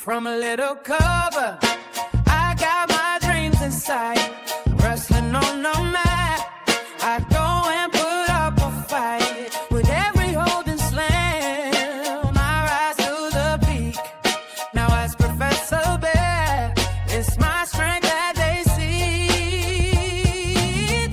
From a little cover, I got my dreams inside. Wrestling on the mat, I go and put up a fight. With every hold and slam, I rise to the peak. Now as Professor Bear, it's my strength that they see.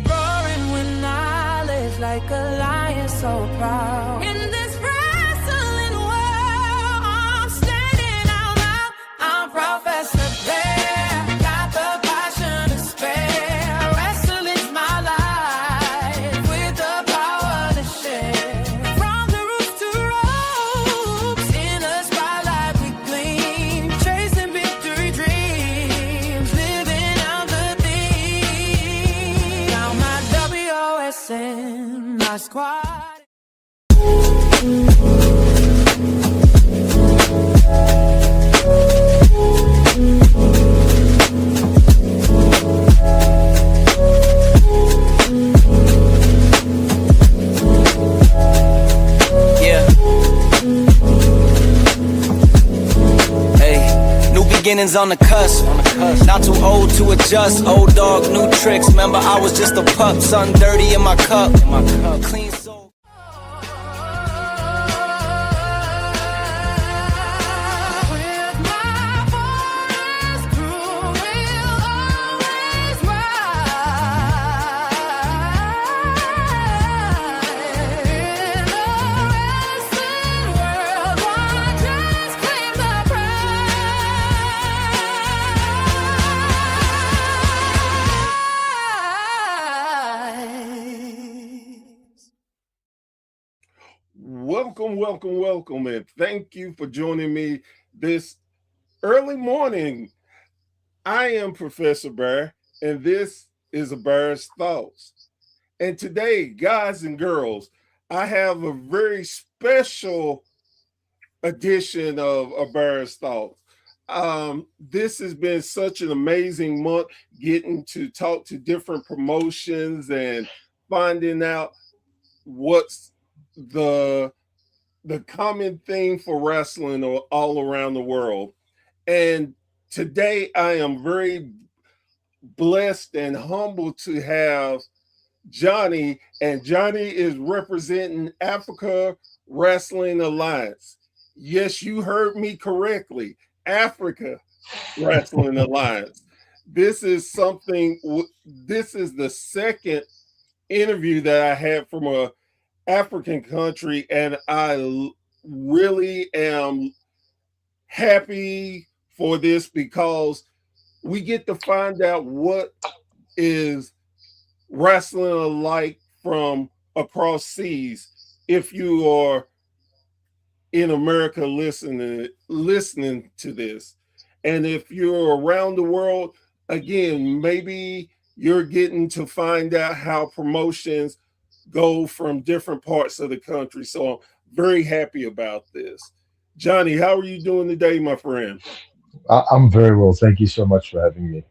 Roaring with knowledge like a lion so proud. In this wrestling world, I'm standing out loud. I'm Professor Bear, got the passion to spare. Wrestling's my life, with the power to share. From the roof to ropes, in the spotlight we gleam. Chasing victory dreams, living out the theme. Now my WOSN, my squad. Yeah. Hey, new beginnings on the cusp. Not too old to adjust. Old dog, new tricks. Remember, I was just a pup. Something dirty in my cup. Clean soul. With my forest crew, we'll always ride. In the wrestling world, one just claim the prize. Welcome, and thank you for joining me this early morning. I am Professor Bear, and this is A Bear's Thoughts. And today, guys and girls, I have a very special edition of A Bear's Thoughts. This has been such an amazing month, getting to talk to different promotions and finding out what's the common thing for wrestling all around the world. And today I am very blessed and humbled to have Johnny, and Johnny is representing Africa Wrestling Alliance. Yes, you heard me correctly. Africa Wrestling Alliance. This is the second interview that I had from a African country, and I really am happy for this because we get to find out what is wrestling like from across seas. If you are in America listening to this, and if you're around the world, again, maybe you're getting to find out how promotions go from different parts of the country. So I'm very happy about this. Johnny, how are you doing today, my friend? I'm very well. Thank you so much for having me.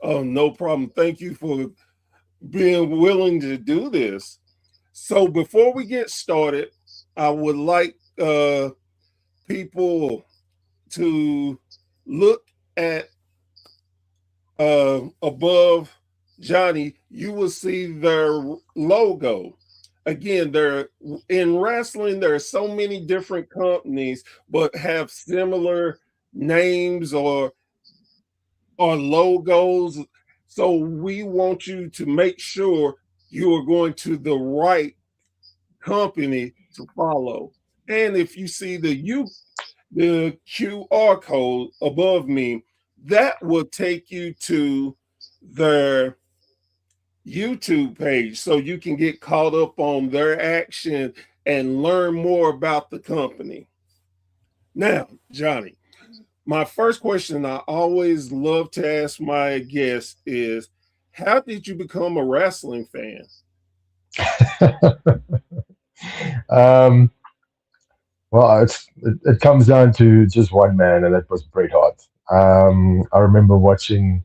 Oh, no problem. Thank you for being willing to do this. So before we get started, I would like people to look at above Johnny. You will see their logo. Again, in wrestling, there are so many different companies, but have similar names or logos. So we want you to make sure you are going to the right company to follow. And if you see the QR code above me, that will take you to their YouTube page so you can get caught up on their action and learn more about the company. Now, Johnny, my first question I always love to ask my guests is, how did you become a wrestling fan? Well, it comes down to just one man, and that was Bret Hart. I remember watching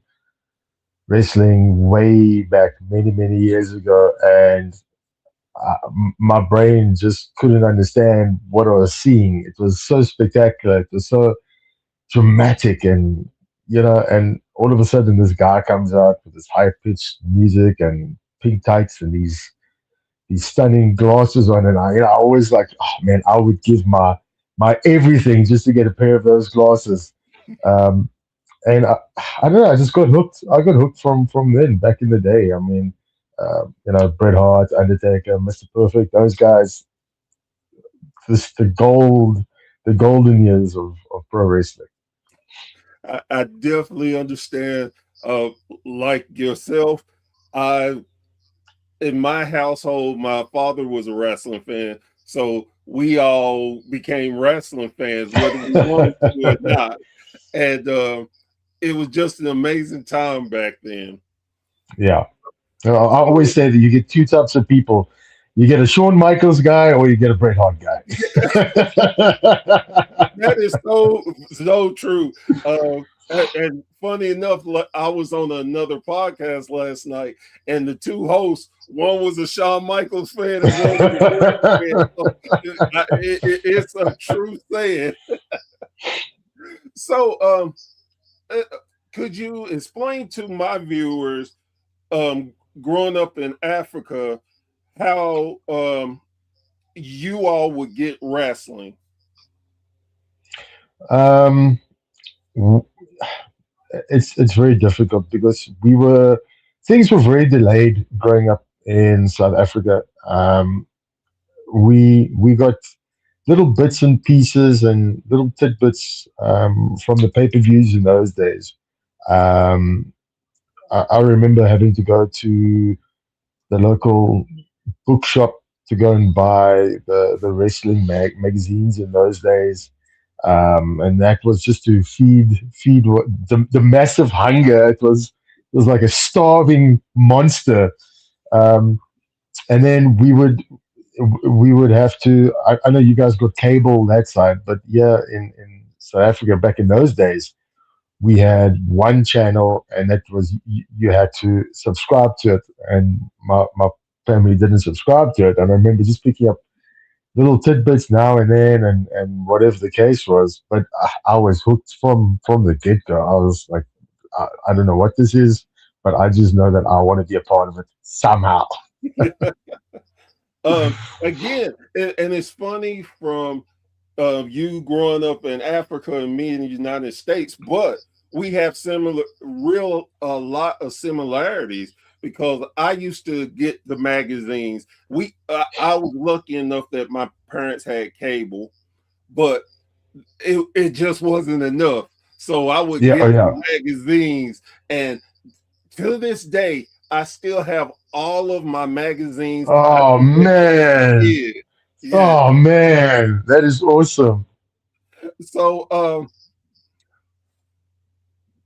wrestling way back many years ago, and my brain just couldn't understand what I was seeing. It was so spectacular. It was so dramatic, and and all of a sudden this guy comes out with this high pitched music and pink tights and these stunning glasses on, and I always like, oh man, I would give my everything just to get a pair of those glasses. Um, and I don't know, I just got hooked. I got hooked from then back in the day. I mean, Bret Hart, Undertaker, Mr. Perfect, those guys, this the golden years of pro wrestling. I definitely understand. Uh, like yourself, I in my household, my father was a wrestling fan, so we all became wrestling fans, whether we wanted to or not. And it was just an amazing time back then. Yeah. I always So say that you get two types of people. You get a Shawn Michaels guy or you get a Bret Hart guy. that is so true. And funny enough, I was on another podcast last night, and the two hosts, one was a Shawn Michaels fan and one was a Bret fan. So it's a true saying. So, uh, could you explain to my viewers, growing up in Africa, how you all would get wrestling? um, w- it's very difficult because things were very delayed growing up in South Africa. We got little bits and pieces and little tidbits from the pay-per-views in those days. Um, I remember having to go to the local bookshop to go and buy the wrestling magazines in those days. And that was just to feed the massive hunger. It was like a starving monster. Um, and then we would have to. I know you guys got cable that side, but yeah, in South Africa back in those days, we had one channel, and that was you had to subscribe to it, and my family didn't subscribe to it. And I remember just picking up little tidbits now and then, and whatever the case was. But I was hooked from the get go. I was like, I don't know what this is, but I just know that I want to be a part of it somehow. Again, and it's funny from you growing up in Africa and me in the United States, but we have a lot of similarities because I used to get the magazines. I was lucky enough that my parents had cable, but it just wasn't enough. So I would Yeah, oh get yeah. the magazines, and to this day, I still have all of my magazines I Oh collected as a man. kid. Yeah. Oh man, that is awesome. So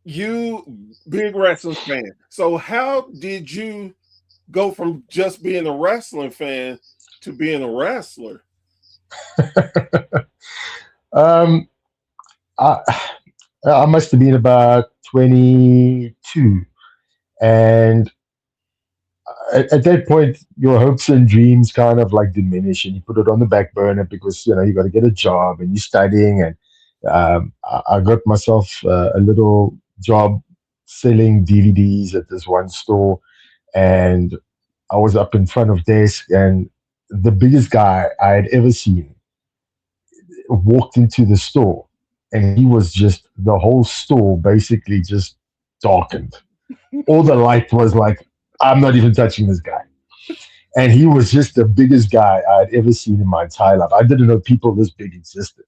you big wrestling fan. So how did you go from just being a wrestling fan to being a wrestler? um, I I must have been about 22, and at that point, your hopes and dreams kind of like diminish, and you put it on the back burner because you got to get a job and you're studying. And I got myself a little job selling DVDs at this one store, and I was up in front of desk, and the biggest guy I had ever seen walked into the store, and he was just the whole store basically just darkened. All the light was like, I'm not even touching this guy. And he was just the biggest guy I'd ever seen in my entire life. I didn't know people this big existed.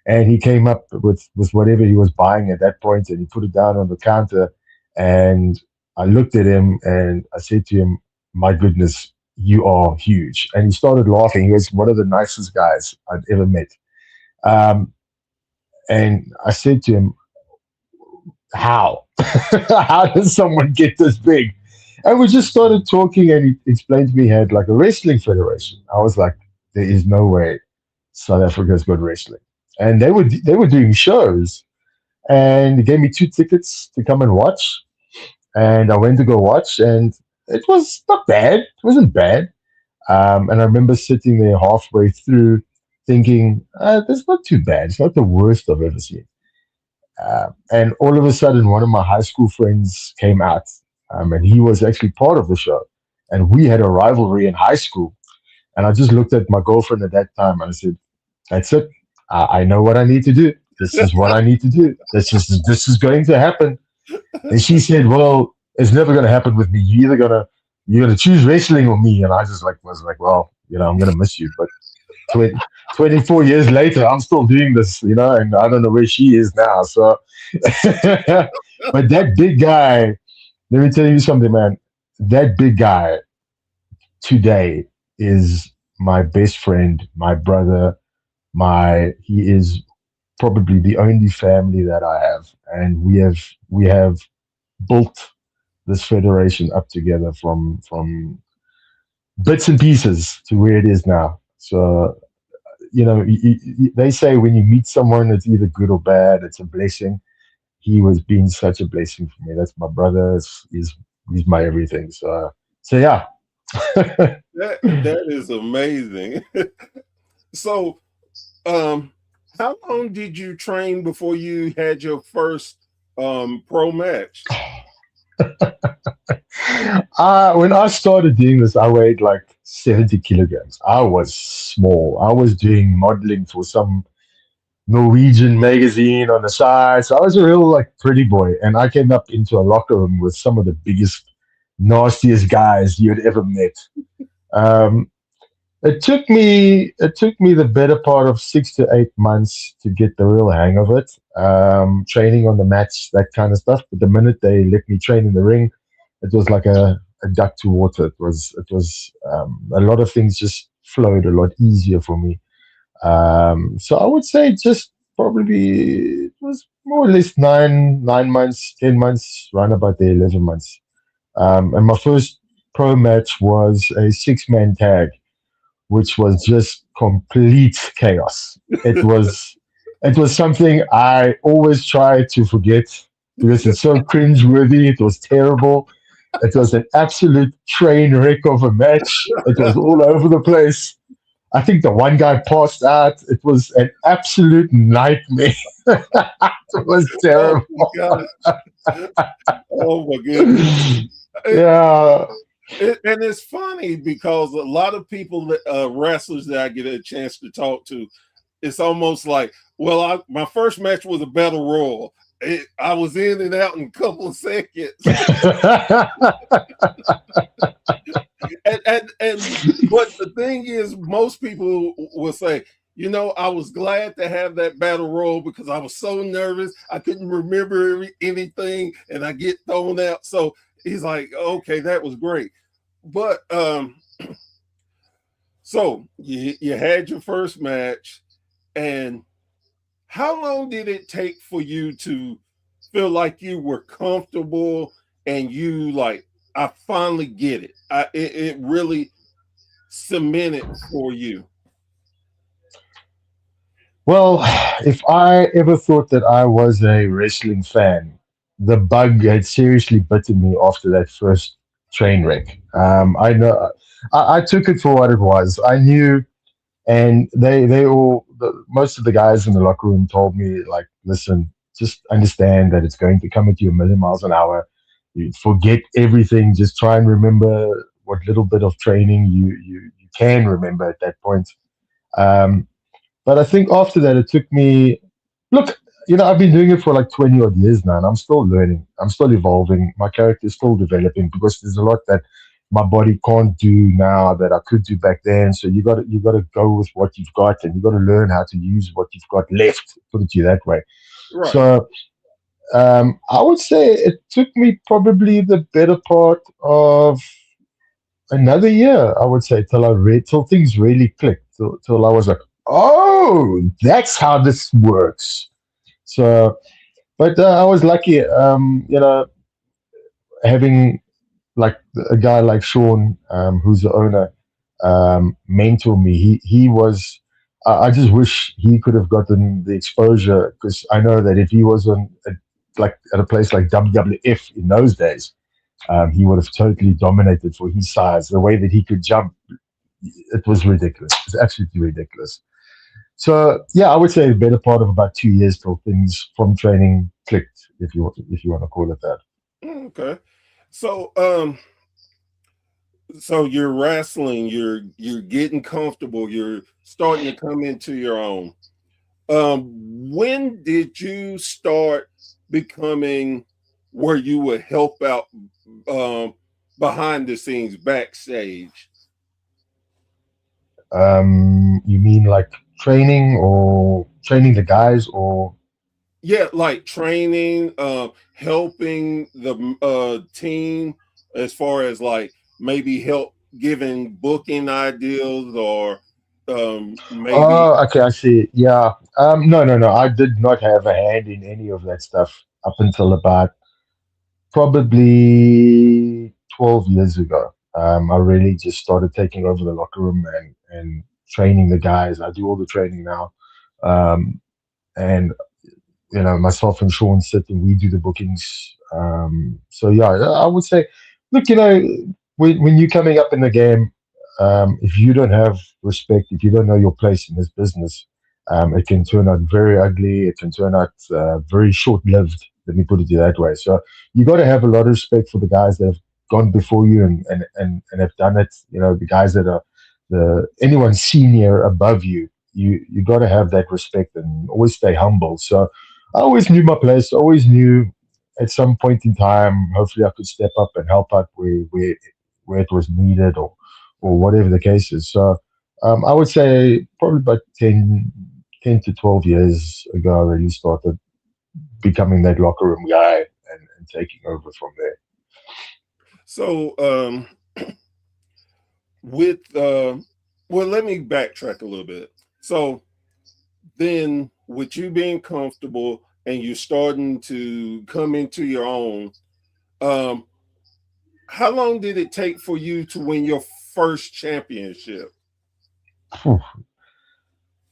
And he came up with whatever he was buying at that point, and he put it down on the counter. And I looked at him and I said to him, my goodness, you are huge. And he started laughing. He was one of the nicest guys I'd ever met. Um, and I said to him, how? How does someone get this big? And we just started talking, and he explained to me he had like a wrestling federation. I was like, there is no way South Africa's got wrestling. And they were doing shows, and he gave me 2 tickets to come and watch. And I went to go watch, and it was not bad. It wasn't bad. And I remember sitting there halfway through thinking, that's not too bad. It's not the worst I've ever seen. And all of a sudden, one of my high school friends came out, and he was actually part of the show. And we had a rivalry in high school. And I just looked at my girlfriend at that time and I said, "That's it. I know what I need to do. This is what I need to do. This is going to happen." And she said, "Well, it's never going to happen with me. You're gonna choose wrestling or me." And I just was like, "Well, I'm gonna miss you." But 20, 24 years later, I'm still doing this, and I don't know where she is now. So, but that big guy, let me tell you something, man. That big guy today is my best friend, my brother, he is probably the only family that I have, and we have built this federation up together from bits and pieces to where it is now. So they say when you meet someone, it's either good or bad. It's a blessing. He was being such a blessing for me. That's my brother. He's my everything. So yeah. That is amazing. So, how long did you train before you had your first pro match? When I started doing this, I weighed like 70 kilograms. I was small. I was doing modeling for some Norwegian magazine on the side. So I was a real like pretty boy. And I came up into a locker room with some of the biggest, nastiest guys you'd ever met. Um, it took me the better part of 6 to 8 months to get the real hang of it. Training on the mats, that kind of stuff. But the minute they let me train in the ring, it was like a duck to water. It was a lot of things just flowed a lot easier for me. So I would say just probably it was more or less 9 months, 10 months, round about the 11 months. And my first pro match was a 6-man tag, which was just complete chaos. It was something I always try to forget because it's so cringeworthy. It was terrible. It was an absolute train wreck of a match. It was all over the place. I think the one guy passed out. It was an absolute nightmare. It was Oh terrible. my gosh. Oh my goodness. Yeah. And it's funny because a lot of people, wrestlers that I get a chance to talk to, it's almost like, well, my first match was a battle royal. I was in and out in a couple of seconds. and but the thing is, most people will say, I was glad to have that battle royal because I was so nervous. I couldn't remember anything and I get thrown out. So he's like, okay, that was great. But so you had your first match, and how long did it take for you to feel like you were comfortable and you like, I finally get it? It really cemented for you. Well, if I ever thought that I was a wrestling fan, the bug had seriously bitten me after that first train wreck. I know I took it for what it was. I knew, and most of the guys in the locker room told me like, listen, just understand that it's going to come at you a million miles an hour. You forget everything. Just try and remember what little bit of training you can remember at that point. Um, but I think after that, it took me. Look, I've been doing it for like 20 odd years now, and I'm still learning. I'm still evolving. My character is still developing because there's a lot that my body can't do now that I could do back then. So you got to go with what you've got, and you got to learn how to use what you've got left. Put it to you that way. Right. So I would say it took me probably the better part of another year. I would say till things really clicked. Till I was like, oh, that's how this works. So, but I was lucky. Having like a guy like Sean, who's the owner, mentor me. He was. I just wish he could have gotten the exposure because I know that if he was like at a place like WWF in those days, he would have totally dominated for his size. The way that he could jump, it was ridiculous. It was absolutely ridiculous. So yeah, I would say the better part of about 2 years till things from training clicked, if you want to call it that. Okay. So so you're wrestling, you're getting comfortable, you're starting to come into your own. When did you start becoming where you would help out um behind the scenes backstage? You mean like training or training the guys or Yeah, like training, helping the team as far as like maybe help giving booking ideas or maybe oh, okay, I see. Yeah. No, no, no. I did not have a hand in any of that stuff up until about probably 12 years ago. I really just started taking over the locker room and training the guys. I do all the training now. Um, and myself and Sean sit and we do the bookings. So yeah, I would say, look, when you're coming up in the game, if you don't have respect, if you don't know your place in this business, it can turn out very ugly. It can turn out very short-lived. Let me put it that way. So you got to have a lot of respect for the guys that have gone before you and have done it. The guys that are anyone senior above you. You got to have that respect and always stay humble. So I always knew my place. Always knew at some point in time, hopefully I could step up and help out where it was needed or whatever the case is. So I would say probably about 10 to 12 years ago, I really started becoming that locker room guy and taking over from there. so with well, let me backtrack a little bit. So then with you being comfortable and you starting to come into your own, um how long did it take for you to win your first championship? Phew,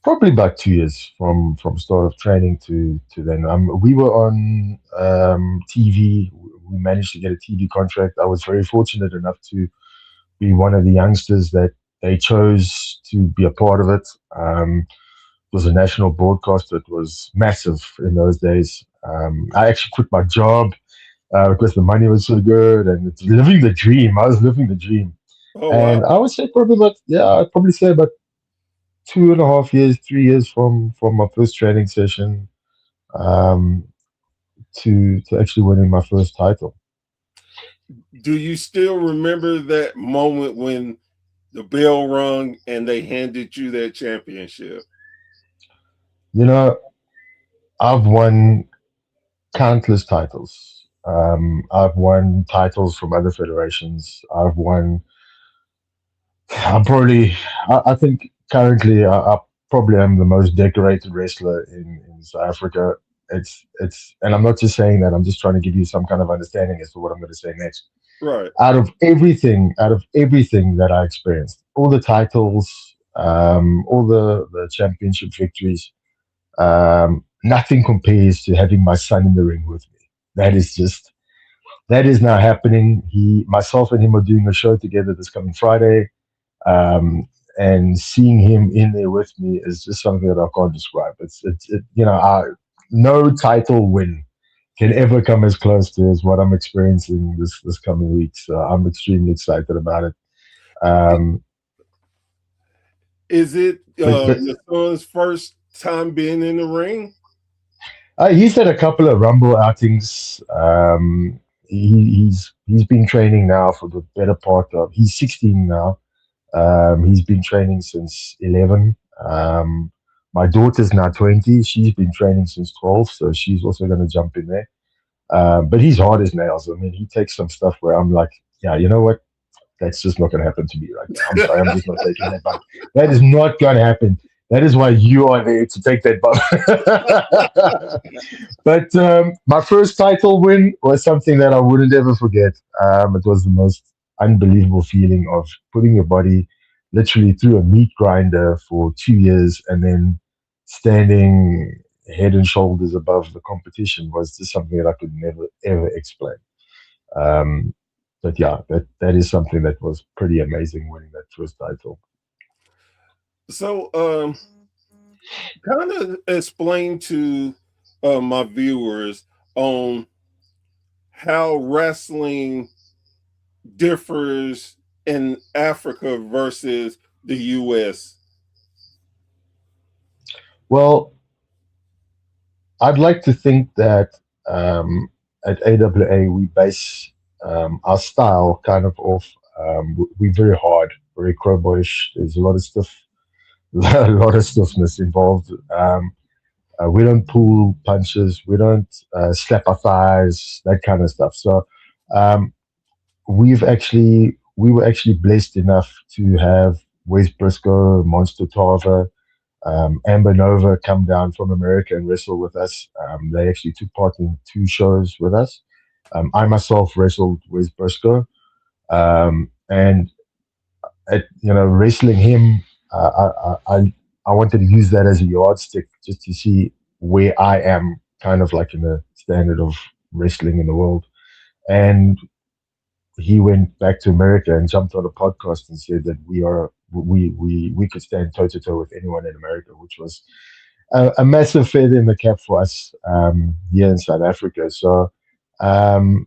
probably about 2 years from start of training to then. We were on TV. We managed to get a TV contract. I was very fortunate enough to be one of the youngsters that they chose to be a part of it. It was a national broadcast that was massive in those days. I actually quit my job because the money was so good and it's living the dream. I was living the dream. Oh And wow. I would say probably about, yeah, I'd probably say about 2.5 years, 3 years from my first training session um, to actually winning my first title. Do you still remember that moment when the bell rung and they handed you that championship? You know, I've won countless titles. I've won titles from other federations. I think currently I probably am the most decorated wrestler in South Africa. And I'm not just saying that. I'm just trying to give you some kind of understanding as to what I'm going to say next. Right. Out of everything that I experienced, all the titles, all the championship victories, nothing compares to having my son in the ring with me. That is now happening. Myself and him are doing a show together this coming Friday, um, and seeing him in there with me is just something that I can't describe. No title win can ever come as close to as what I'm experiencing this coming week. So I'm extremely excited about it. Um, Is it but your son's first time being in the ring? he's had a couple of Rumble outings. He's been training now for the better part of. He's 16 now. He's been training since 11. My daughter's now 20. She's been training since 12, so she's also going to jump in there. But he's hard as nails. I mean, he takes some stuff where I'm like, yeah, you know what? That's just not going to happen to me right now. I'm sorry, I'm just not taking that bump. That is not going to happen. That is why you are there to take that bump. But my first title win was something that I wouldn't ever forget. It was the most unbelievable feeling of putting your body literally through a meat grinder for 2 years and then standing head and shoulders above the competition was just something that I could never ever explain. Um, but yeah, that is something that was pretty amazing winning that first title. So Kind of explain to my viewers on how wrestling differs in Africa versus the US. Well, I'd like to think that at AWA we base our style kind of off. We're very hard, very crowboyish. There's a lot of stuff, a lot of stiffness involved. We don't pull punches. We don't slap our thighs, that kind of stuff. So um, we were actually blessed enough to have Wes Briscoe, Monster Tarver, Amber Nova come down from America and wrestle with us. They actually took part in two shows with us. I myself wrestled with Briscoe, and wrestling him, I wanted to use that as a yardstick just to see where I am, kind of like in the standard of wrestling in the world. And he went back to America and jumped on a podcast and said that we could stand toe to toe with anyone in America, which was a massive feather in the cap for us here in South Africa. So um,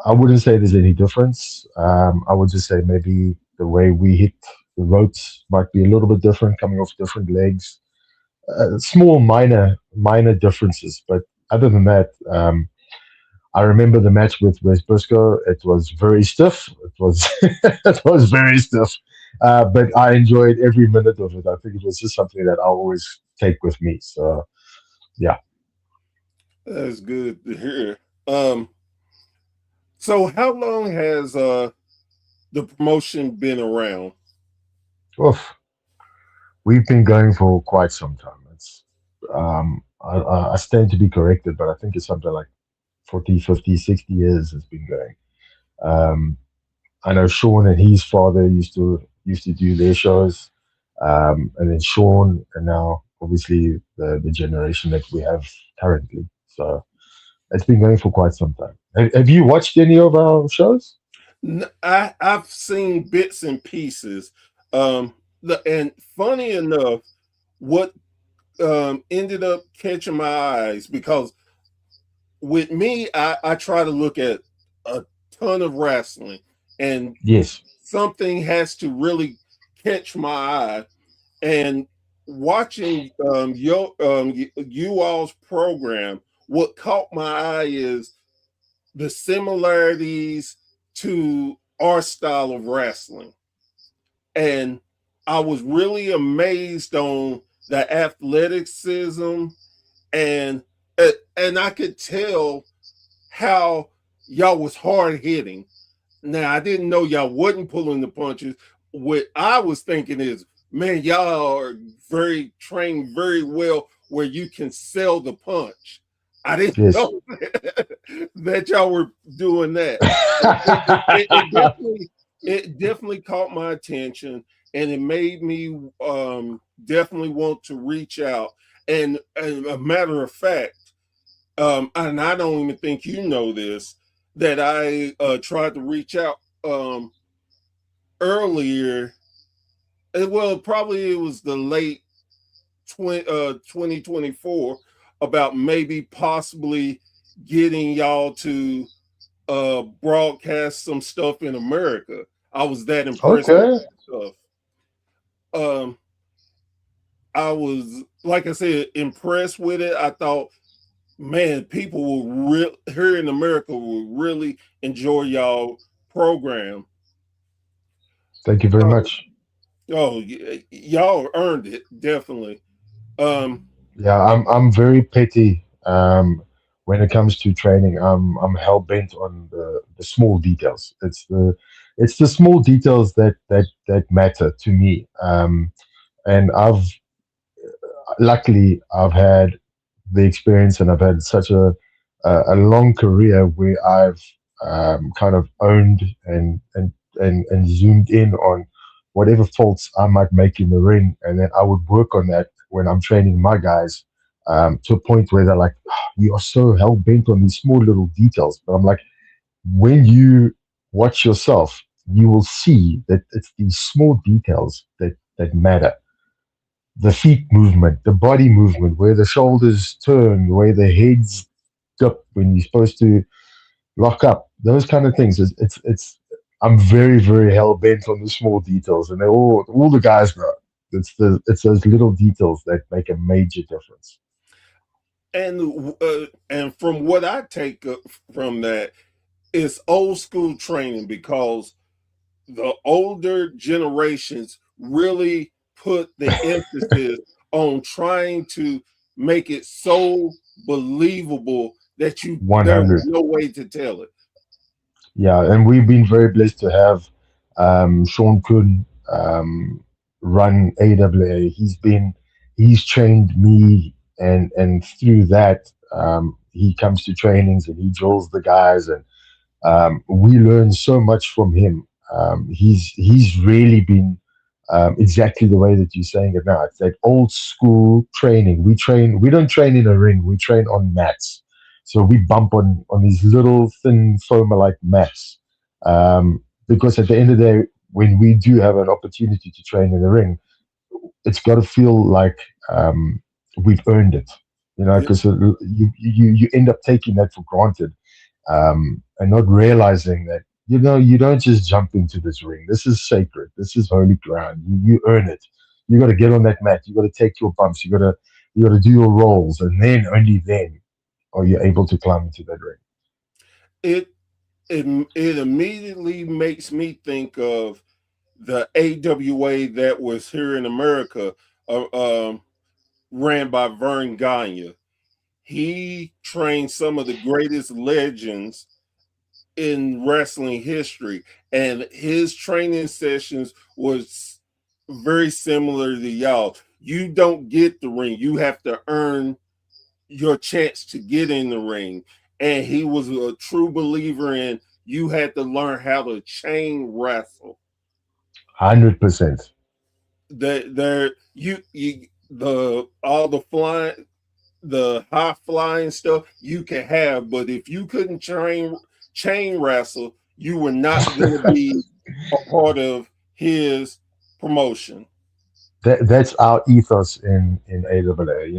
I wouldn't say there's any difference. I would just say maybe the way we hit the ropes might be a little bit different, coming off different legs. Small, minor differences, but other than that, I remember the match with Wes Briscoe. It was very stiff. It was it was very stiff, but I enjoyed every minute of it. I think it was just something that I always take with me. So yeah. That's good to hear. Um, so how long has the promotion been around? Oof. We've been going for quite some time. I stand to be corrected, but I think it's something like 40, 50, 60 years it's been going. Um, I know Sean and his father used to do their shows, and then Sean, and now obviously the generation that we have currently. So it's been going for quite some time. Have you watched any of our shows? I've seen bits and pieces. And funny enough, what ended up catching my eyes, because with me, I try to look at a ton of wrestling, and Yes. something has to really catch my eye. And watching you all's program, what caught my eye is the similarities to our style of wrestling. And I was really amazed on the athleticism, and and I could tell how y'all was hard hitting. Now I didn't know y'all wasn't pulling the punches. What I was thinking is, man, y'all are very trained very well where you can sell the punch. I didn't Yes. know that y'all were doing that. It definitely caught my attention, and it made me definitely want to reach out. And a matter of fact, and I don't even think you know this, that I tried to reach out earlier. Well, probably it was the late 2024, about maybe possibly getting y'all to broadcast some stuff in America. I was that impressed with Okay. that stuff. Um, I was, like I said, impressed with it. I thought, man, people will here in America will really enjoy y'all program. Thank you very Uh, much. oh, y'all earned it, definitely. Um, Yeah, I'm very petty when it comes to training. I'm hell bent on the small details. It's the small details that matter to me. And I've had the experience, and I've had such a long career where I've kind of owned and zoomed in on whatever faults I might make in the ring, and then I would work on that when I'm training my guys, to a point where they're like, "Ah, you are so hell bent on these small little details." But I'm like, when you watch yourself, you will see that it's these small details that matter. the feet movement, the body movement, where the shoulders turn, where the head's dip when you're supposed to lock up, those kind of things. It's I'm very, very hell bent on the small details, and they all the guys know. It's those little details that make a major difference. And from what I take from that, it's old school training because the older generations really put the emphasis on trying to make it so believable that you One there was hundred. no way to tell it. Yeah, and we've been very blessed to have Sean Kuhn run AWA. He's trained me, and through that, he comes to trainings and he drills the guys, and we learn so much from him. He's really been exactly the way that you're saying it now. It's that old school training. We train. We don't train in a ring. We train on mats. So we bump on these little thin foamer like mats. Because at the end of the day, when we do have an opportunity to train in the ring, it's got to feel like we've earned it. You know, Yeah. because you end up taking that for granted, and not realizing that you don't just jump into this ring. This is sacred. This is holy ground. You earn it. You got to get on that mat. You got to take your bumps. You got to do your rolls, and then only then are you able to climb into that ring. It it immediately makes me think of the AWA that was here in America, uh, um, ran by Vern Gagne. He trained some of the greatest legends in wrestling history, and his training sessions was very similar to y'all. You don't get the ring; you have to earn your chance to get in the ring. And he was a true believer in you had to learn how to chain wrestle. 100%. That there you the all the flying the high flying stuff you can have, but if you couldn't chain wrestle, you were not going to be a part of his promotion. That's our ethos in AAA.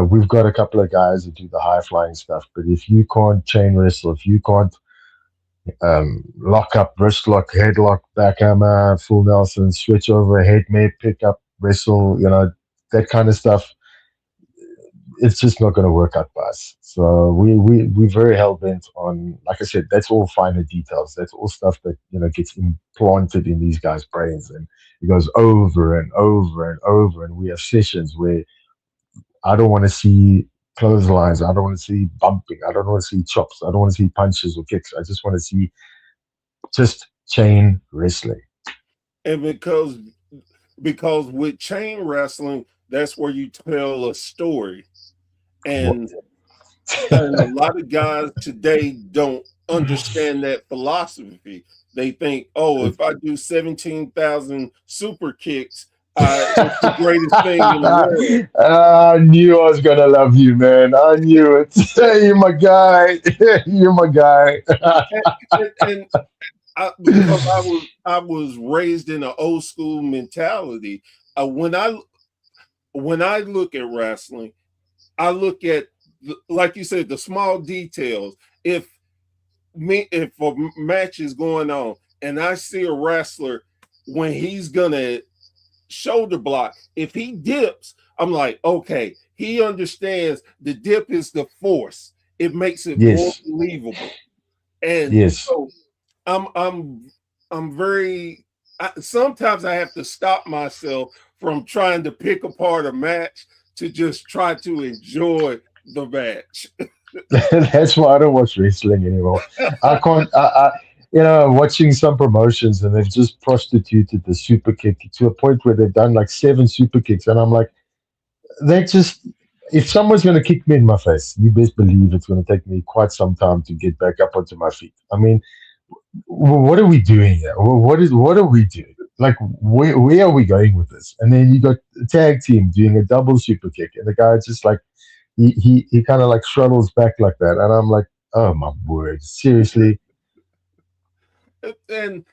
We've got a couple of guys that do the high flying stuff, but if you can't chain wrestle, if you can't lock up, wrist lock, headlock, backhammer, full Nelson, switch over, head mate, pick up, wrestle, that kind of stuff, it's just not going to work out for us. So we're very hell bent on, like I said, that's all finer details. That's all stuff that gets implanted in these guys' brains, and it goes over and over and over. And we have sessions where I don't want to see clotheslines. I don't want to see bumping. I don't want to see chops. I don't want to see punches or kicks. I just want to see just chain wrestling. And because with chain wrestling, that's where you tell a story. What? And a lot of guys today don't understand that philosophy. They think, oh, if I do 17,000 super kicks, it's the greatest thing in the world. I knew I was gonna love you, man. I knew it. You're my guy. You're my guy. And because I was raised in an old school mentality. When I look at wrestling, I look at, like you said, the small details. If a match is going on and I see a wrestler when he's gonna shoulder block, if he dips, I'm like, okay, he understands the dip is the force. It makes it more Yes. believable. And Yes. so I'm very. Sometimes I have to stop myself from trying to pick apart a match to just try to enjoy the match. That's why I don't watch wrestling anymore. I can't. Watching some promotions and they've just prostituted the super kick to a point where they've done like seven super kicks, and I'm like, they just. If someone's going to kick me in my face, you best believe it's going to take me quite some time to get back up onto my feet. I mean, what are we doing here? What are we doing? Like, where are we going with this? And then you got a tag team doing a double super kick, and the guy just like he kind of like shuttles back like that, and I'm like, oh my word, seriously. And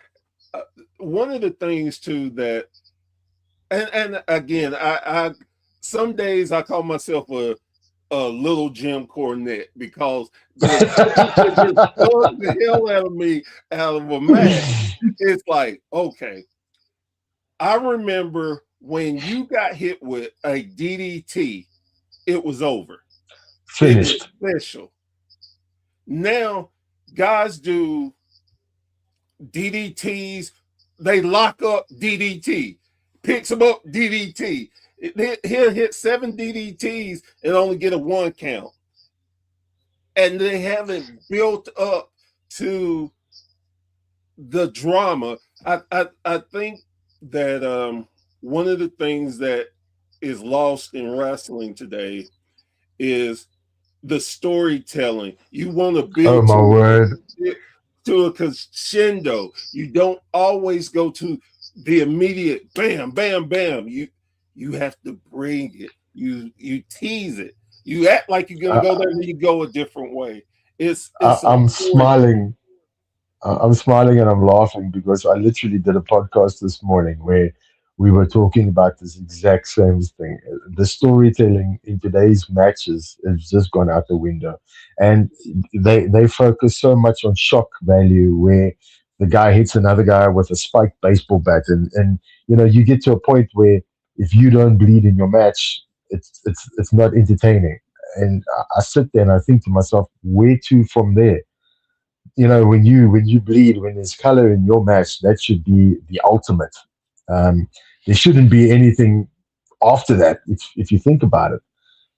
one of the things too that And again, I some days I call myself a little Jim Cornette because the things that just bug the hell out of me out of a match. It's like, okay, I remember when you got hit with a DDT, it was over. It was Finished. special. Now, guys do DDTs, they lock up DDT, picks them up DDT. He'll hit 7 DDTs and only get a 1 count. And they haven't built up to the drama. I think that one of the things that is lost in wrestling today is the storytelling. You want to Oh build my word. to a crescendo. You don't always go to the immediate bam, bam, bam. You have to bring it. You tease it. You act like you're gonna go I, there, and you go a different way. I, It's a I'm story. smiling. I'm smiling and I'm laughing because I literally did a podcast this morning where we were talking about this exact same thing. The storytelling in today's matches has just gone out the window, and they focus so much on shock value, where the guy hits another guy with a spiked baseball bat, and you get to a point where if you don't bleed in your match, it's not entertaining. And I sit there and I think to myself, where to from there? When you bleed, when there's color in your match, that should be the ultimate. um, there shouldn't be anything after that, if you think about it.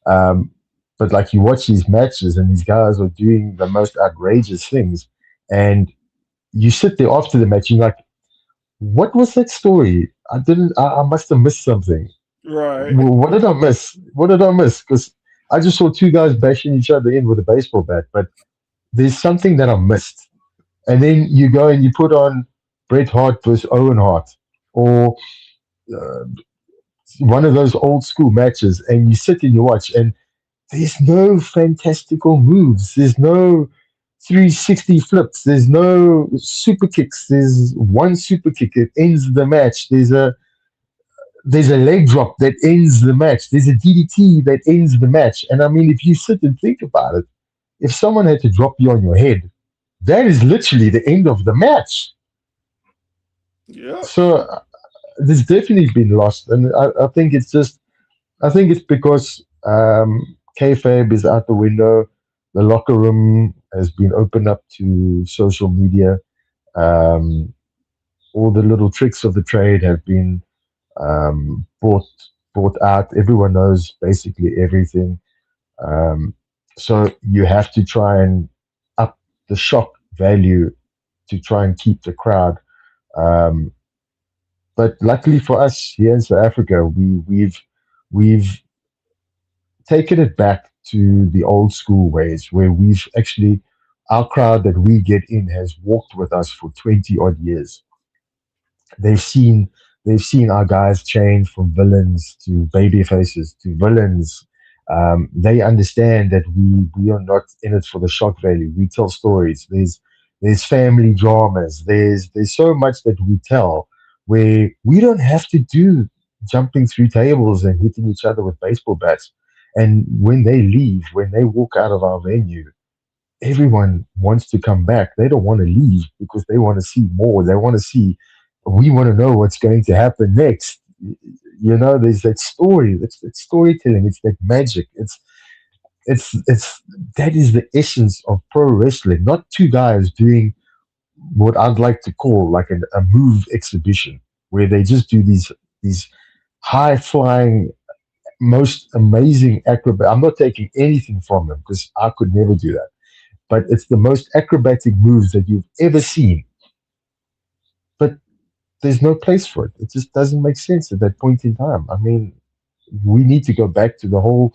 um, but like, you watch these matches and these guys are doing the most outrageous things, and you sit there after the match, you're like, what was that story? I must have missed something. Right. What did I miss? Because I just saw two guys bashing each other in with a baseball bat, but there's something that I missed. And then you go and you put on Bret Hart versus Owen Hart, or uh, one of those old school matches, and you sit and you watch, and there's no fantastical moves. There's no 360 flips. There's no super kicks. There's one super kick that ends the match. There's a leg drop that ends the match. There's a DDT that ends the match. And I mean, if you sit and think about it, if someone had to drop you on your head, that is literally the end of the match. Yeah. So there's definitely been lost, and I think it's because kayfabe is out the window. The locker room has been opened up to social media. Um, all the little tricks of the trade have been brought out. Everyone knows basically everything. Um, so you have to try and up the shock value to try and keep the crowd. Um, but luckily for us here in South Africa, we've taken it back to the old school ways, where we've actually, our crowd that we get in has walked with us for 20 odd years. They've seen our guys change from villains to baby faces to villains. They understand that we are not in it for the shock value. We tell stories. There's family dramas. There's so much that we tell, where we don't have to do jumping through tables and hitting each other with baseball bats. And when they leave, when they walk out of our venue, everyone wants to come back. They don't want to leave because they want to see more. They want to see, we want to know what's going to happen next. There's that story. That's that storytelling. It's that magic. It's that is the essence of pro wrestling. Not two guys doing what I'd like to call like a move exhibition, where they just do these high flying, most amazing acrobat. I'm not taking anything from them because I could never do that, but it's the most acrobatic moves that you've ever seen. But there's no place for it. It just doesn't make sense at that point in time. I mean, we need to go back to the whole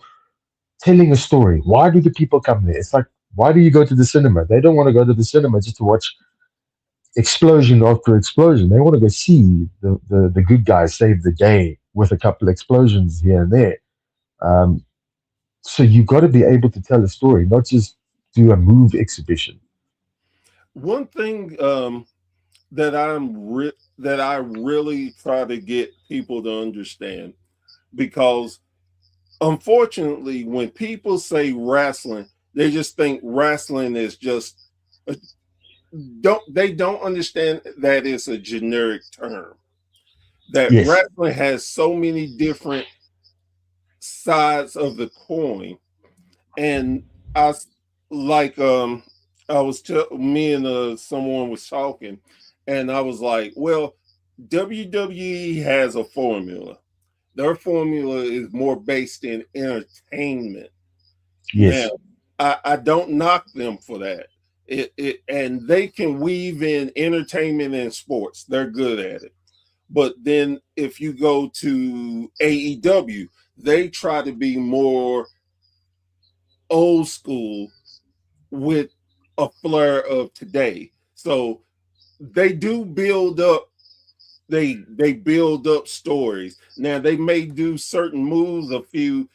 telling a story. Why do the people come there? It's like, why do you go to the cinema? They don't want to go to the cinema just to watch explosion after explosion. They want to go see the good guys save the day with a couple explosions here and there. Um, so you got to be able to tell a story, not just do a move exhibition. One thing that I really try to get people to understand, because unfortunately, when people say wrestling, they just think wrestling is just a, don't understand that it's a generic term. That Yes. wrestling has so many different sides of the coin, and I like I was me and someone was talking, and I was like, well, WWE has a formula. Their formula is more based in entertainment. Now, Yes. I don't knock them for that. And they can weave in entertainment and sports. They're good at it. But then if you go to AEW, they try to be more old school with a flair of today. So they do build up they build up stories. Now they may do certain moves a few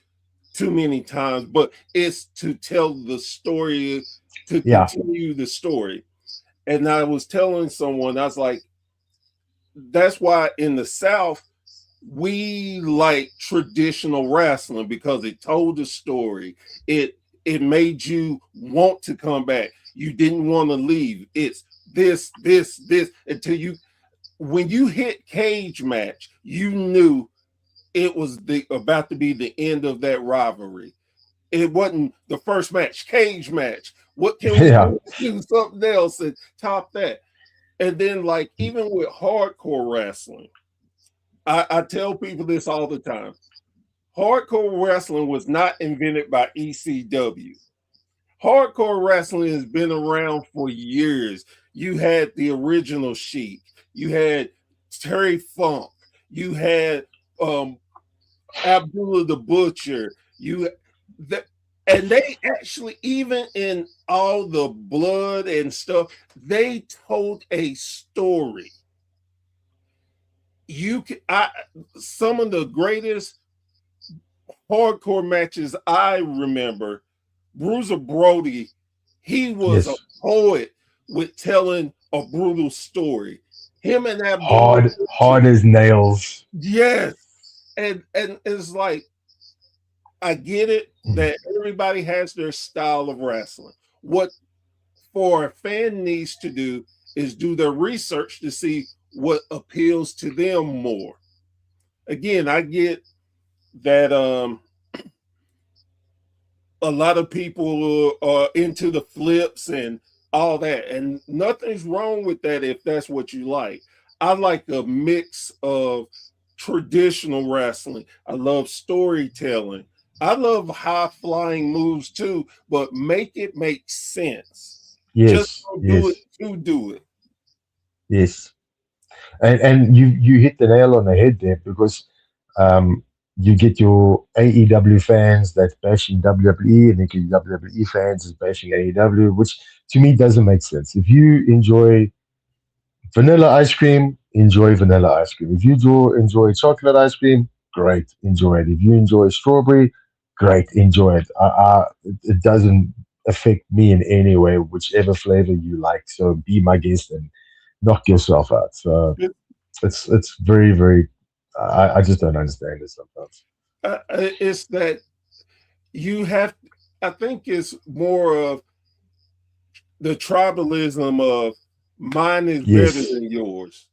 too many times, but it's to tell the story, to Yeah. continue the story. And I was telling someone, I was like, that's why in the South we like traditional wrestling, because it told the story. It made you want to come back. You didn't want to leave. It's this until you, when you hit cage match, you knew it was the about to be the end of that rivalry. It wasn't the first match, cage match. What can we Yeah. do? Do something else and top that. And then, like, even with hardcore wrestling, I tell people this all the time. Hardcore wrestling was not invented by ECW. Hardcore wrestling has been around for years. You had the original Sheik, you had Terry Funk, you had um, Abdullah the Butcher, you the, and they actually, even in all the blood and stuff, they told a story. You can, I Some of the greatest hardcore matches I remember, Bruiser Brody, he was a Yes. poet with telling a brutal story. Him and Abdullah Hard, Butcher, hard as nails. yes. And it's like, I get it Mm. that everybody has their style of wrestling. What for a fan needs to do is do their research to see what appeals to them more. Again, I get that a lot of people are into the flips and all that, and nothing's wrong with that if that's what you like. I like a mix of traditional wrestling. I love storytelling. I love high flying moves too, but make it make sense. Just Yes. don't do it Yes. to do it. Yes. And you hit the nail on the head there, because um, you get your AEW fans that's bashing WWE, and then you get WWE fans that's bashing AEW, which to me doesn't make sense. If you enjoy vanilla ice cream, enjoy vanilla ice cream. If you enjoy chocolate ice cream, great, enjoy it. If you enjoy strawberry, great, enjoy it. It doesn't affect me in any way, whichever flavor you like. So be my guest and knock yourself out. So It- it's very, very. I just don't understand it sometimes. it's that you have. I think it's more of the tribalism of mine is better Yes, than yours.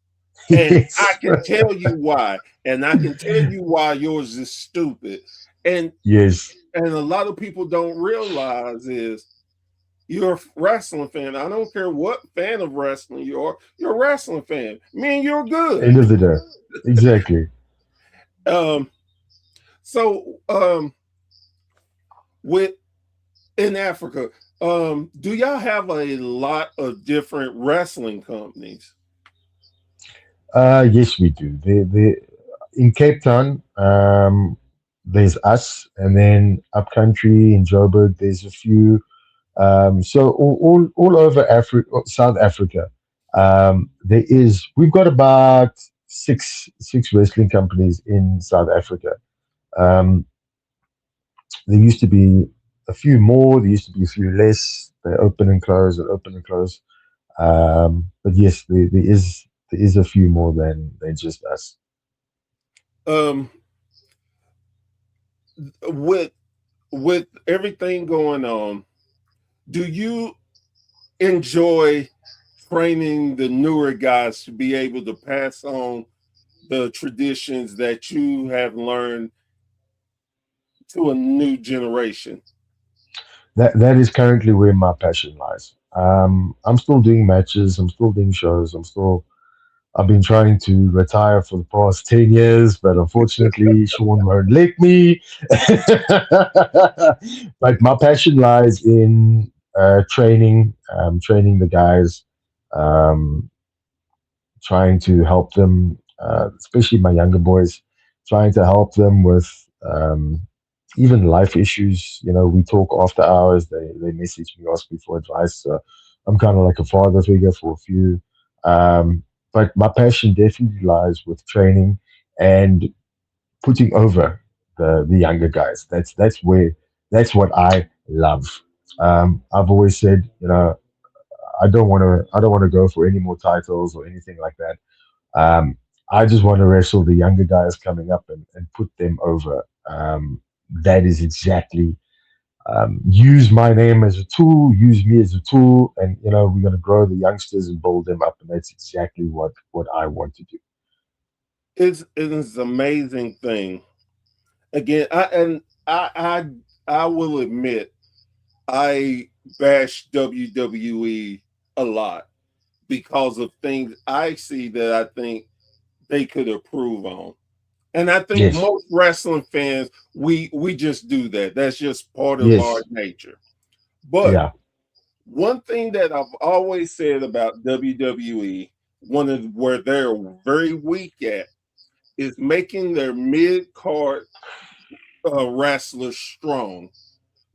And I yes, can tell you why. And I can tell you why yours is stupid. And yes. and a lot of people don't realize is you're a wrestling fan. I don't care what fan of wrestling you are, you're a wrestling fan. Me and you're good. End of the day, exactly. Um, so with in Africa, do y'all have a lot of different wrestling companies? Yes, we do. In Cape Town, there's us, and then upcountry in Joburg, there's a few. So all over Africa, South Africa, we've got about six wrestling companies in South Africa. Um, there used to be a few more. There used to be a few less. They open and close and open and close. But yes, there is a few more than just us. Um, with everything going on, do you enjoy training the newer guys to be able to pass on the traditions that you have learned to a new generation? That is currently where my passion lies. I'm still doing matches. I'm still doing shows. I've been trying to retire for the past 10 years, but unfortunately, Sean won't let me. But my passion lies in training the guys, um, trying to help them, especially my younger boys, trying to help them with even life issues. You know, we talk after hours. They message me, ask me for advice. So I'm kind of like a father figure for a few. But my passion definitely lies with training and putting over the younger guys. That's what I love. I've always said, you know, I don't want to go for any more titles or anything like that. um, I just want to wrestle the younger guys coming up and put them over. That is exactly, use my name as a tool, use me as a tool, and you know we're going to grow the youngsters and build them up, and that's exactly what I want to do. It is an amazing thing. Again, I will admit I bash WWE a lot because of things I see that I think they could improve on. And I think Yes, most wrestling fans, we just do that. That's just part of our yes, nature. But yeah, one thing that I've always said about WWE, one of where they're very weak at, is making their mid card wrestlers strong, one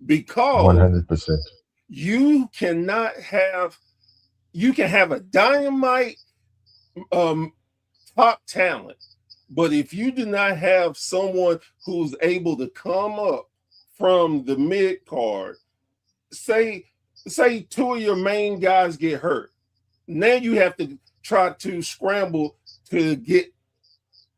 because hundred percent, you cannot have you can have a dynamite um, top talent, but if you do not have someone who's able to come up from the mid card, say two of your main guys get hurt, now you have to try to scramble to get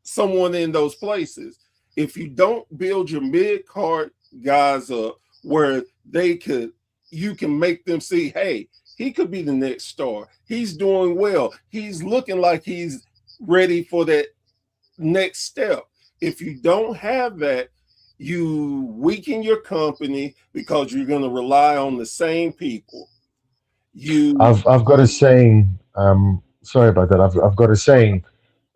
someone in those places. If you don't build your mid card guys up where you can make them see, hey, he could be the next star. He's doing well. He's looking like he's ready for that next step. If you don't have that, you weaken your company because you're going to rely on the same people. You I've got a saying. Sorry about that. I've got a saying.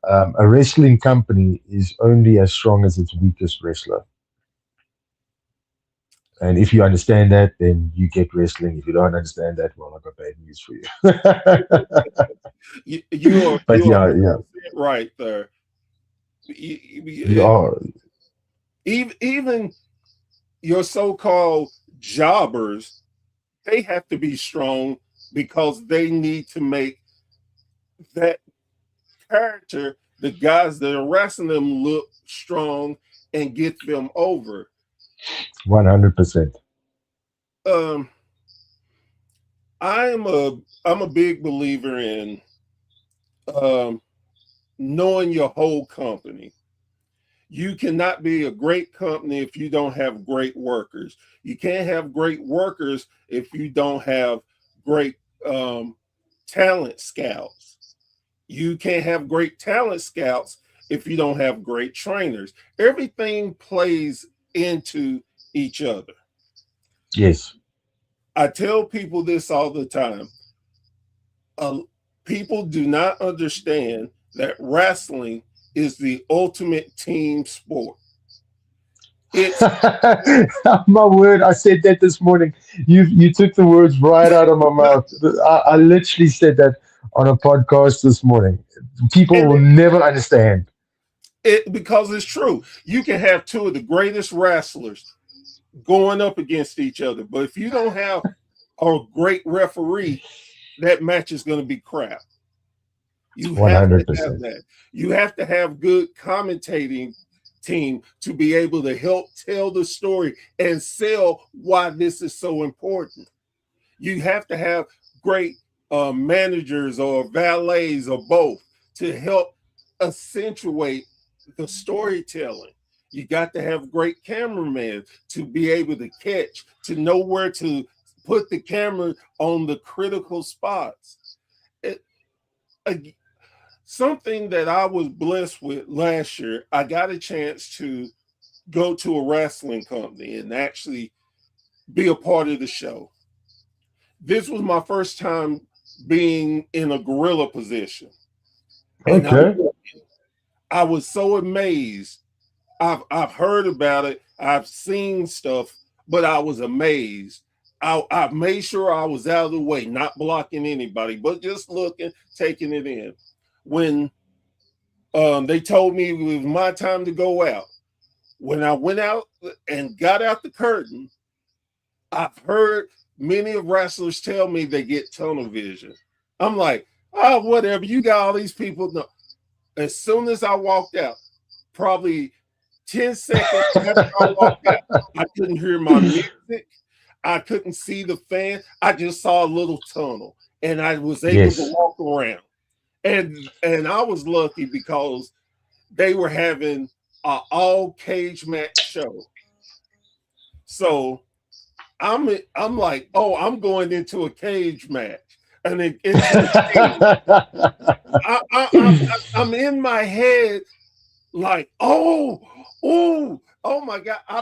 A wrestling company is only as strong as its weakest wrestler. And if you understand that, then you get wrestling. If you don't understand that, well, I've got bad news for you. But you are yeah, yeah, 100% right there. you are Even your so-called jobbers, they have to be strong because they need to make that character, the guys that are wrestling them, look strong and get them over. 100%. Um, I'm a big believer in um, knowing your whole company. You cannot be a great company if you don't have great workers. You can't have great workers if you don't have great um, talent scouts. You can't have great talent scouts if you don't have great trainers. Everything plays into each other. Yes. I tell people this all the time. Uh, People do not understand that wrestling is the ultimate team sport. It's My word, I said that this morning. You took the words right out of my mouth. I literally said that on a podcast this morning. People and will never understand. because it's true. You can have two of the greatest wrestlers going up against each other, but if you don't have a great referee, that match is going to be crap. You have to have 100%. that. You have to have good commentating team to be able to help tell the story and sell why this is so important. You have to have great managers or valets or both to help accentuate the storytelling. You got to have great cameramen to be able to catch, to know where to put the camera on the critical spots. It, something that I was blessed with last year, I got a chance to go to a wrestling company and actually be a part of the show. This was my first time being in a gorilla position. And Okay. I was so amazed. I've heard about it, I've seen stuff, but I was amazed. I made sure I was out of the way, not blocking anybody, but just looking, taking it in. When they told me it was my time to go out, when I went out and got out the curtain, I've heard many of wrestlers tell me they get tunnel vision. I'm like, oh, whatever. You got all these people. No. As soon as I walked out, probably 10 seconds after I walked out, I couldn't hear my music. I couldn't see the fan. I just saw a little tunnel, and I was able to walk around. And I was lucky because they were having an all cage match show. So I'm like, oh, I'm going into a cage match. And I'm in my head like, oh my God. I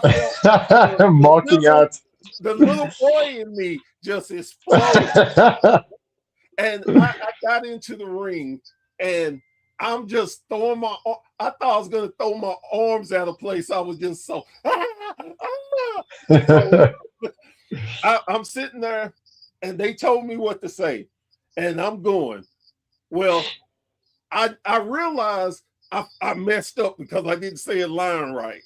felt marking out. The little boy in me just exploded. And I got into the ring and I'm just throwing I thought I was going to throw my arms out of place. I was just so, I'm sitting there and they told me what to say. And I'm going, well, I realized I messed up because I didn't say a line right.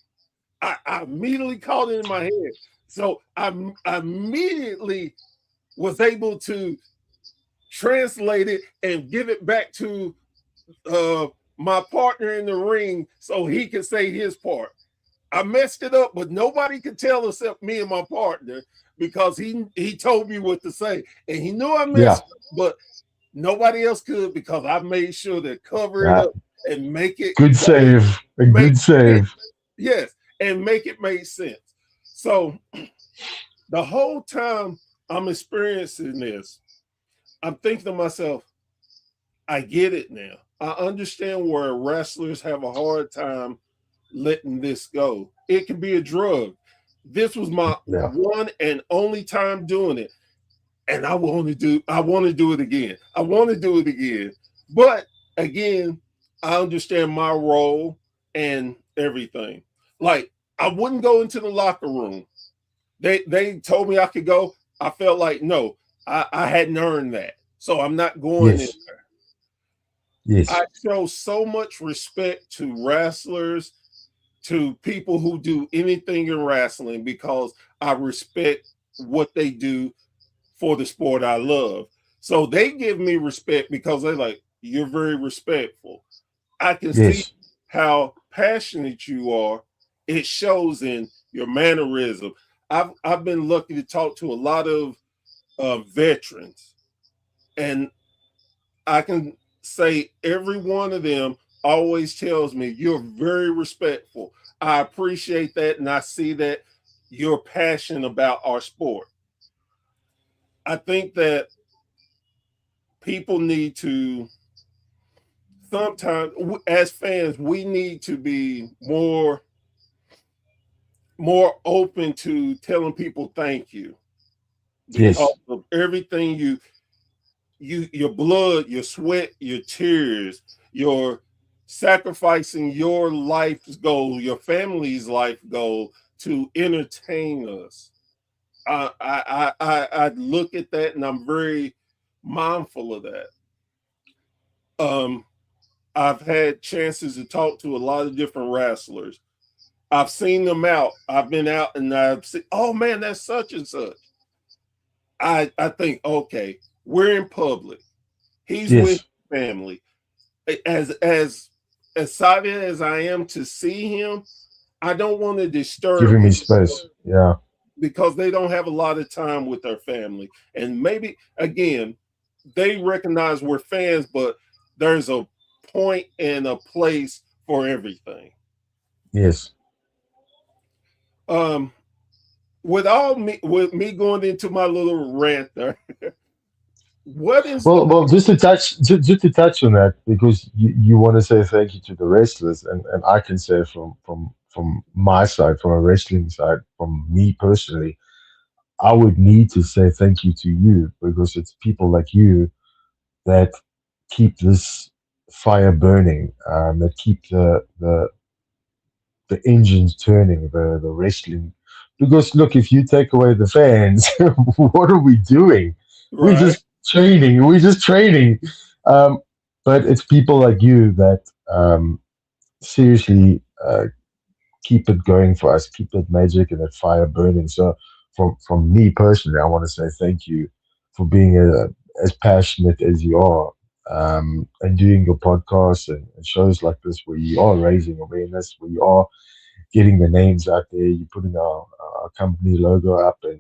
I immediately caught it in my head. So I immediately was able to translate it and give it back to my partner in the ring so he could say his part. I messed it up, but nobody could tell except me and my partner because he told me what to say. And he knew I messed up, but nobody else could because I made sure to cover it up and make it good save. A good save. Yes, and make it make sense. So the whole time I'm experiencing this, I'm thinking to myself, I get it now. I understand where wrestlers have a hard time letting this go. It can be a drug. This was my one and only time doing it. And I want to do it again. I want to do it again. But again, I understand my role and everything. Like, I wouldn't go into the locker room. They told me I could go. I felt like, no, I hadn't earned that. So I'm not going in there. Yes. I show so much respect to wrestlers, to people who do anything in wrestling because I respect what they do for the sport I love. So they give me respect because they're like, you're very respectful. I can see how passionate you are. It shows in your mannerism. I've been lucky to talk to a lot of veterans, and I can say every one of them always tells me you're very respectful. I appreciate that, and I see that you're passionate about our sport. I think that people need to sometimes, as fans, we need to be more open to telling people thank you because of everything your blood, your sweat, your tears, your sacrificing your life's goal, your family's life goal to entertain us. I look at that and I'm very mindful of that. I've had chances to talk to a lot of different wrestlers. I've seen them out. I've been out and I've seen, oh man, that's such and such. I think, okay, we're in public. He's with family. As excited as I am to see him, I don't want to disturb giving me space. Because they don't have a lot of time with their family. And maybe again, they recognize we're fans, but there's a point and a place for everything. Yes. Um, with me going into my little rant there, what is the Well, just to touch on that, because you want to say thank you to the wrestlers, and I can say from my side, from a wrestling side, from me personally, I would need to say thank you to you because it's people like you that keep this fire burning, that keep the engines turning, the wrestling. Because look, if you take away the fans, what are we doing? We're right? just training. We're just training. Um, but it's people like you that seriously keep it going for us, keep that magic and that fire burning. So, from me personally, I want to say thank you for being as passionate as you are, and doing your podcasts and shows like this where you are raising awareness, where you are getting the names out there, you're putting our company logo up, and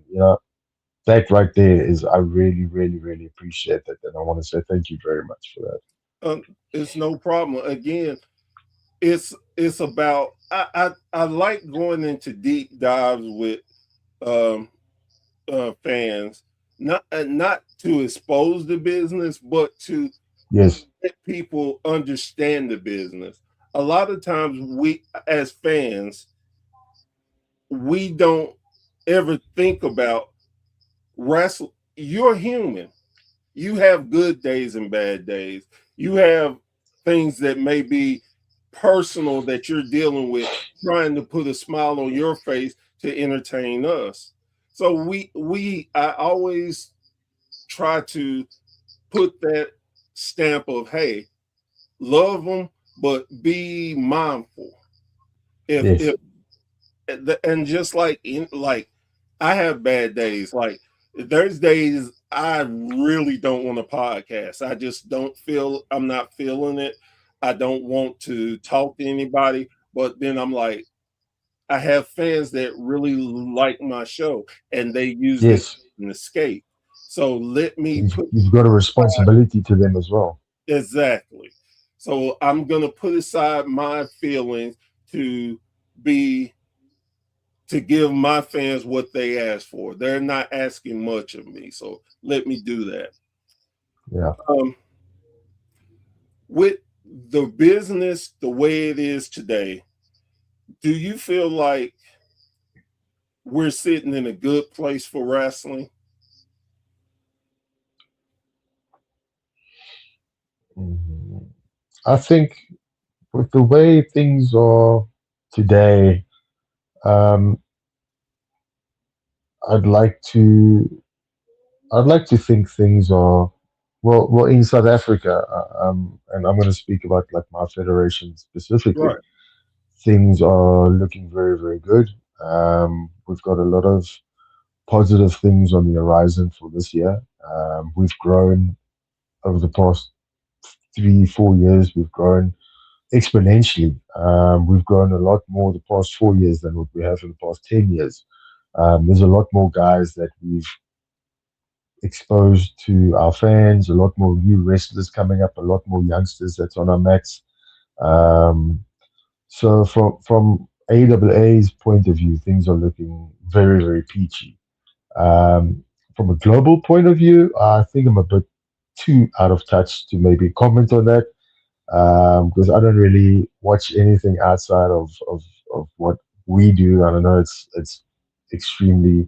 that right there is I really, really, really appreciate that, and I want to say thank you very much for that. It's no problem. Again, it's about I like going into deep dives with um, fans, not to expose the business, but to Yes, let people understand the business. A lot of times, we as fans, we don't ever think about wrestle. You're human. You have good days and bad days. You have things that may be personal that you're dealing with, trying to put a smile on your face to entertain us. So I always try to put that stamp of, hey, love them, but be mindful. If yes, and just like like I have bad days. Like there's days I really don't want a podcast. I just don't feel I'm not feeling it. I don't want to talk to anybody. But then I'm like, I have fans that really like my show and they use it yes. as an escape. So let me put You've got a responsibility to them as well. exactly. So I'm gonna put aside my feelings to be to give my fans what they ask for. They're not asking much of me, so let me do that. Yeah. Um, with the business the way it is today, do you feel like we're sitting in a good place for wrestling? Mhm. I think with the way things are today, um, I'd like to I'd like to think things are well in South Africa, and I'm going to speak about like my federation specifically. Right, Things are looking very, very good. We've got a lot of positive things on the horizon for this year. We've grown over the past 3, 4 years. We've grown exponentially. We've grown a lot more the past 4 years than what we have in the past 10 years. There's a lot more guys that we've exposed to our fans, a lot more new wrestlers coming up, a lot more youngsters that's on our mats. Um, so from AAA's point of view, things are looking very, very peachy. Um, from a global point of view, I think I'm a bit too out of touch to maybe comment on that, because I don't really watch anything outside of what we do. I don't know. It's extremely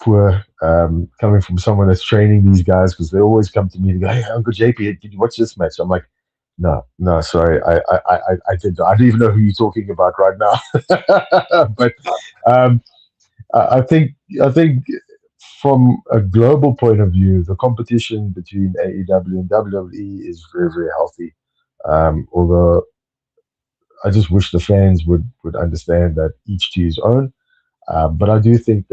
poor, coming from someone that's training these guys, because they always come to me and go, "Hey, Uncle JP, did you watch this match?" I'm like, "No, no, sorry, I did. I don't even know who you're talking about right now." But um, I think from a global point of view, the competition between AEW and WWE is very, very healthy. Although I just wish the fans would understand that each to his own. But I do think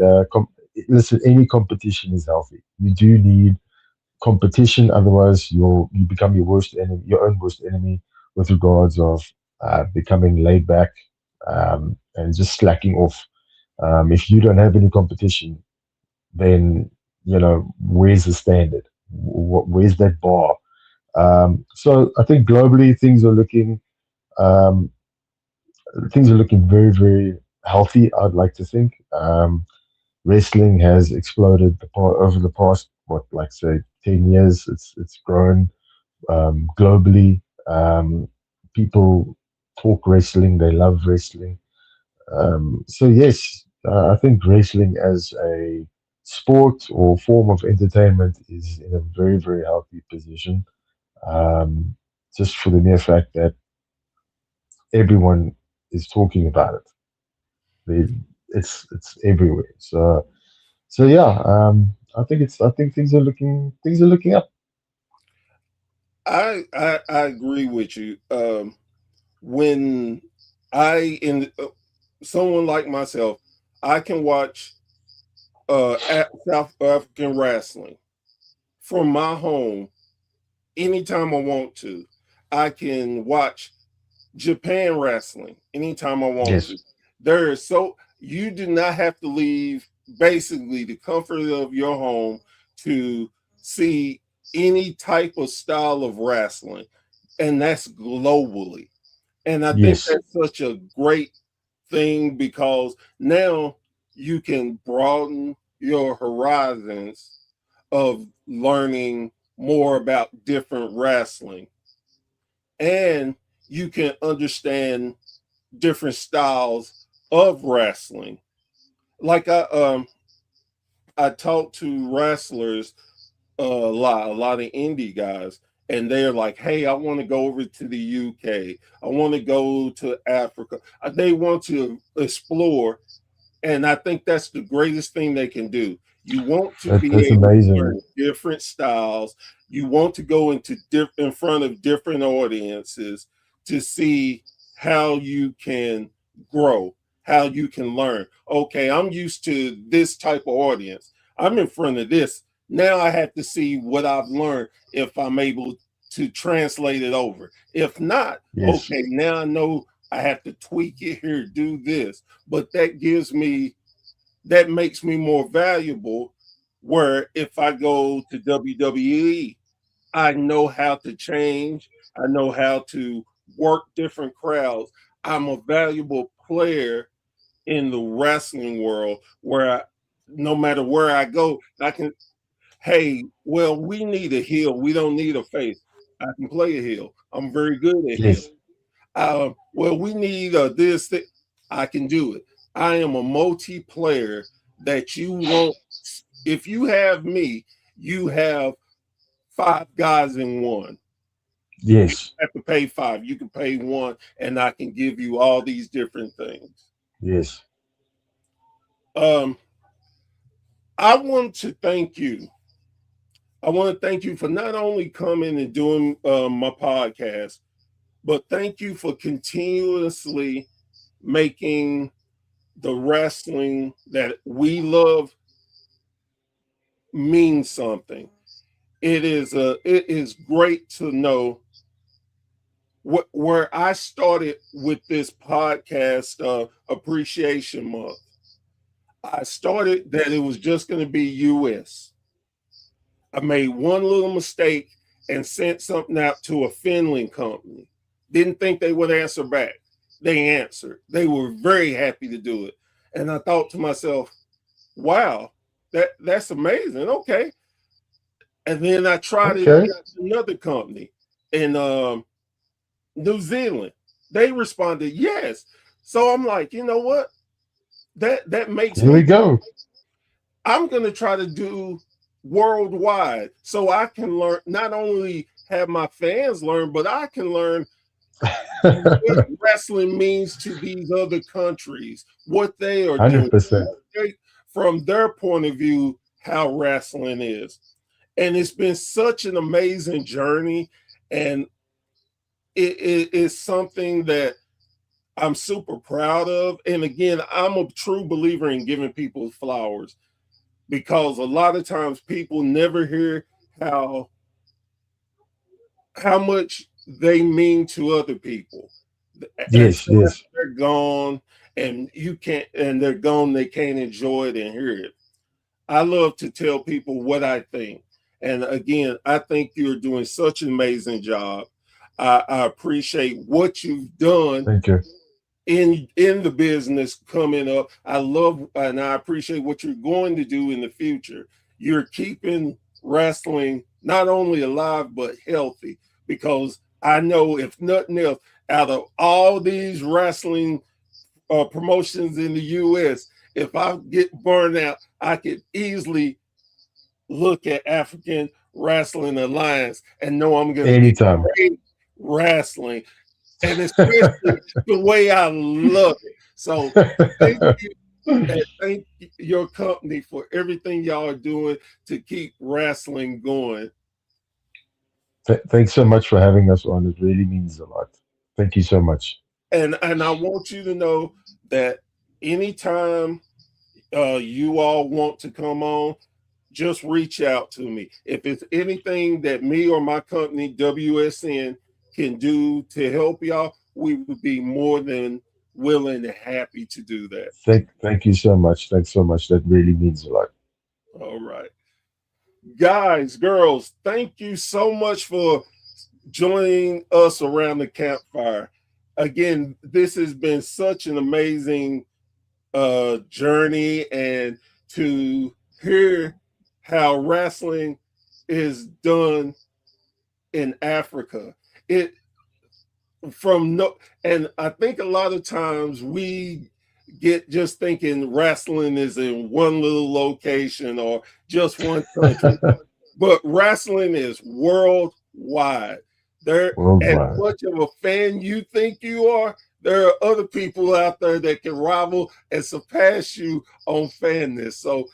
listen, any competition is healthy. You do need competition, otherwise you become your own worst enemy, with regards of becoming laid back, and just slacking off. If you don't have any competition, then where's the standard? Where's that bar? So I think globally um, things are looking very, very healthy. I'd like to think. Wrestling has exploded over the past, what, like say 10 years. It's grown globally. People talk wrestling. They love wrestling. So yes, I think wrestling as a sport or form of entertainment is in a very, very healthy position. Um, just for the mere fact that everyone is talking about it. They, it's everywhere. So yeah, I think things are looking up. I agree with you. When I in someone like myself, I can watch South African wrestling from my home anytime I want to. I can watch Japan wrestling anytime I want Yes, to. There is so you do not have to leave basically the comfort of your home to see any type of style of wrestling, and that's globally. And I think yes, that's such a great thing because now you can broaden your horizons of learning more about different wrestling, and you can understand different styles of wrestling. Like I talk to wrestlers a lot of indie guys, and they're like, "Hey, I want to go over to the UK. I want to go to Africa." They want to explore, and I think that's the greatest thing they can do. You want to be that's able to amazing. learn different styles. You want to go into in front of different audiences to see how you can grow, how you can learn. Okay, I'm used to this type of audience. I'm in front of this. Now I have to see what I've learned if I'm able to translate it over. If not, Yes, okay, now I know I have to tweak it here, do this, but that makes me more valuable. Where if I go to WWE, I know how to change, I know how to work different crowds. I'm a valuable player in the wrestling world where no matter where I go, I can, hey, well, we need a heel. We don't need a face. I can play a heel. I'm very good at heel. yes, Well, we need this. I can do it. I am a multiplayer that you won't. If you have me, you have five guys in one. You yes, don't have to pay five. You can pay one, and I can give you all these different things. yes. Um, I want to thank you. I want to thank you for not only coming and doing my podcast, but thank you for continuously making the wrestling that we love means something. It is great to know where I started with this podcast appreciation month. I started that it was just going to be US. I made one little mistake and sent something out to a Finland company. Didn't think they would answer back. They answered. They were very happy to do it. And I thought to myself, wow, that's amazing. Okay. And then I tried it Okay, against another company in New Zealand. They responded yes. So I'm like, you know what? That makes here we me. go. I'm gonna try to do worldwide so I can learn. Not only have my fans learn, but I can learn what wrestling means to these other countries, what they are doing, 100%. from their point of view, how wrestling is. And it's been such an amazing journey, and it is something that I'm super proud of. And again, I'm a true believer in giving people flowers because a lot of times people never hear how how much they mean to other people Yes, until yes, they're gone, and you can't, and they're gone, they can't enjoy it and hear it. I love to tell people what I think. And again, I think you're doing such an amazing job. I appreciate what you've done Thank you. in the business coming up. I love and I appreciate what you're going to do in the future. You're keeping wrestling not only alive but healthy, because I know if nothing else, out of all these wrestling promotions in the U.S., if I get burned out, I could easily look at African Wrestling Alliance and know I'm going to get Anytime. great wrestling, and especially the way I love it. So thank you, and thank your company for everything y'all are doing to keep wrestling going. Thanks so much for having us on. It really means a lot. Thank you so much. And I want you to know that anytime you all want to come on, just reach out to me. If it's anything that me or my company, WSN, can do to help y'all, we would be more than willing and happy to do that. Thank you so much. Thanks so much. That really means a lot. All right. Guys, girls, thank you so much for joining us around the campfire. Again, this has been such an amazing journey, and to hear how wrestling is done in Africa. It from no and I think a lot of times we get just thinking wrestling is in one little location or just one country, but wrestling is worldwide. There, as Worldwide. much of a fan you think you are, there are other people out there that can rival and surpass you on fanness. So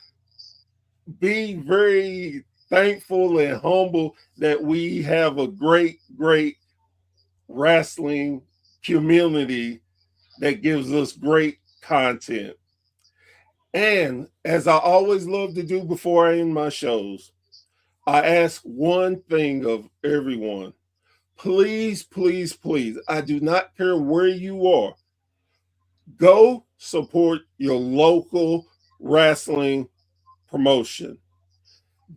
be very thankful and humble that we have a great, great wrestling community that gives us great content. And as I always love to do before I end my shows, I ask one thing of everyone. Please, please, please, I do not care where you are, go support your local wrestling promotion.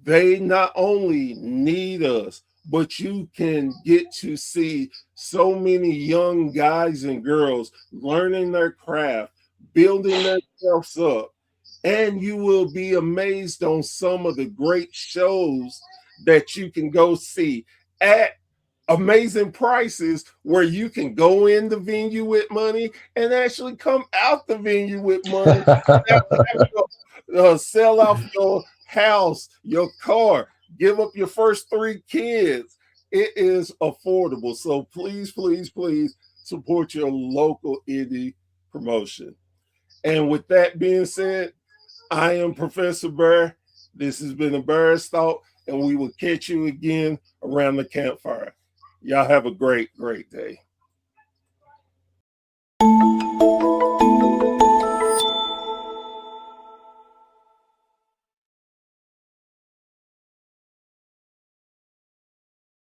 They not only need us, but you can get to see so many young guys and girls learning their craft, building themselves up, and you will be amazed on some of the great shows that you can go see at amazing prices, where you can go in the venue with money and actually come out the venue with money. Sell off your house, your car, give up your first three kids. It is affordable. So please, please, please support your local indie promotion. And with that being said, I am Professor Bear. This has been a Bear's Thought, and we will catch you again around the campfire. Y'all have a great, great day.